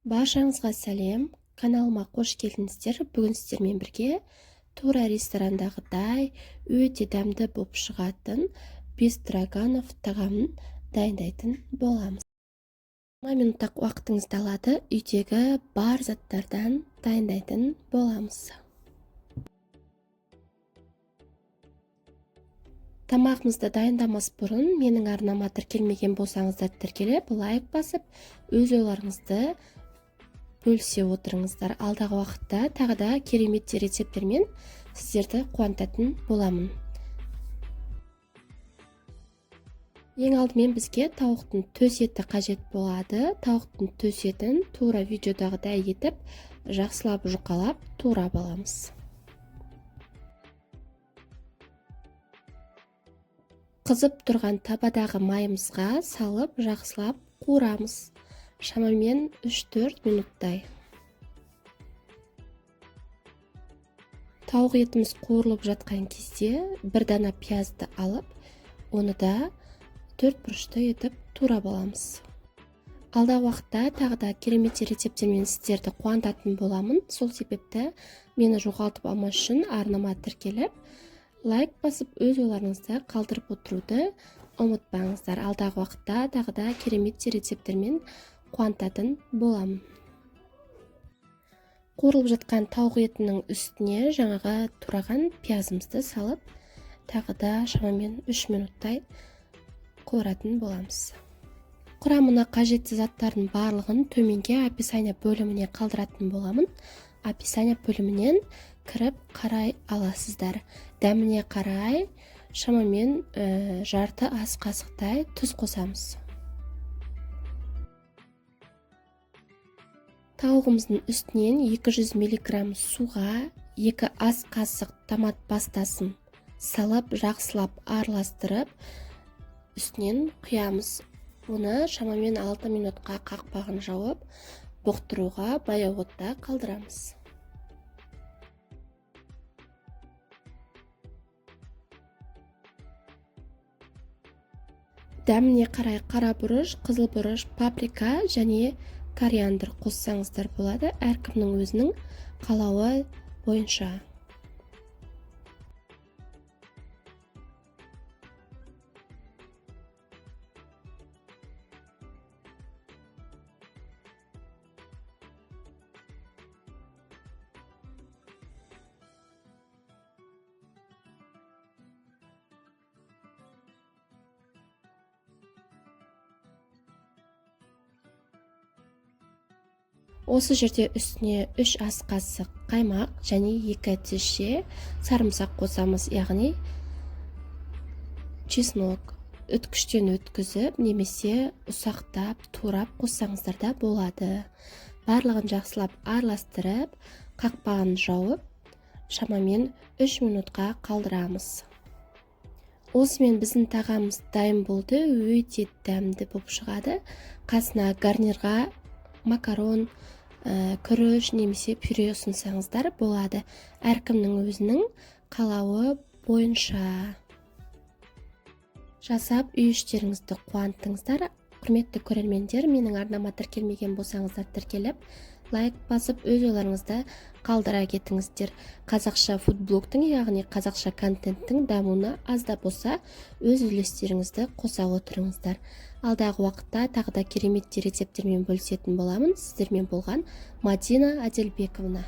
Баршаңызға сәлем, каналыма қош келдіңіздер. Бүгін сіздермен бірге тура ресторандағыдай өте дәмді болып шығатын бестроганов тағамын дайындайтын боламыз. 20 минуттық уақытыңызды алады, үйдегі бар заттардан дайындайтын боламыз. Тамағымызды дайындамас бұрын менің арнама тіркелмеген болсаңыздар тіркеліп, лайк басып, өз ойларыңызды бөлісе отырыңыздар. Алдағы уақытта тағы да керемет рецепттермен сіздерді қуантатын боламын. Ең алдымен бізге тауықтың төс еті қажет болады. Тауықтың төс етін тура видеодағыдай етіп, жақсылап жұқалап турап аламыз. Қызып тұрған табадағы майымызға салып жақсылап қуырамыз. Шамамен 3-4 минуттай. Тауық етіміз қуырылып жатқан кезде бір дана пиязды алып, оны да 4 бұрышты етіп турап аламыз. Алдағы уақытта тағы да керемет рецепттермен сіздерді қуантатын боламын. Сол себепті мені жоғалтып алмас үшін арнама тіркеліп, лайк басып, өз ойларыңызды қалдырып отыруды ұмытпаңыздар. Алдағы уақытта тағы да керемет рецепттермен қуантатын боламын. Қуырылып жатқан тауық етінің үстіне жаңағы тураған пиязымызды салып, тағы да шамамен 3 минуттай қуыратын боламыз. Құрамына қажетті заттардың барлығын төменге описание бөліміне қалдыратын боламын. Описание бөлімінен кіріп қарай аласыздар. Дәміне қарай шамамен жарты ас қасықтай тұз қосамыз. Тауығымыздың үстінен 200 мг суға 2 ас қасық томат пастасын салып, жақсылап араластырып, үстінен құямыз. Оны шамамен 6 минутқа қақпағын жауып, бұқтыруға баяу отта қалдырамыз. Дәміне қарай қара бұрыш, қызыл бұрыш, паприка және кориандр қоссаңыздар болады. Әркімнің өзінің қалауы бойынша. Осы жерде үстіне 3 ас қасық қаймақ және 2 тізше сарымсақ қосамыз, яғни чеснок. Үткіштен өткізіп, немесе ұсақтап, турап қоссаңыздар да болады. Барлығын жақсылап араластырып, қақпағын жауып, шамамен 3 минутқа қалдырамыз. Осымен біздің тағамымыз дайын болды, өте дәмді болып шығады. Қасына гарнирға макарон, күріш немесе пюре ұсынсаңыздар болады. Әркімнің өзінің қалауы бойынша. Жасап, үй іштеріңізді қуантыңыздар. Құрметті көрермендер, менің арнама тіркелмеген болсаңыздар тіркеліп, лайк басып, өз ойларыңызды қалдыра кетіңіздер. Қазақша фудблогтың, яғни қазақша контенттің дамуына аз да болса, өз үлестеріңізді қоса отырыңыздар. Алдағы уақытта тағы да керемет рецепттермен бөлісетін боламын. Сіздермен болған Мадина Аделбековна.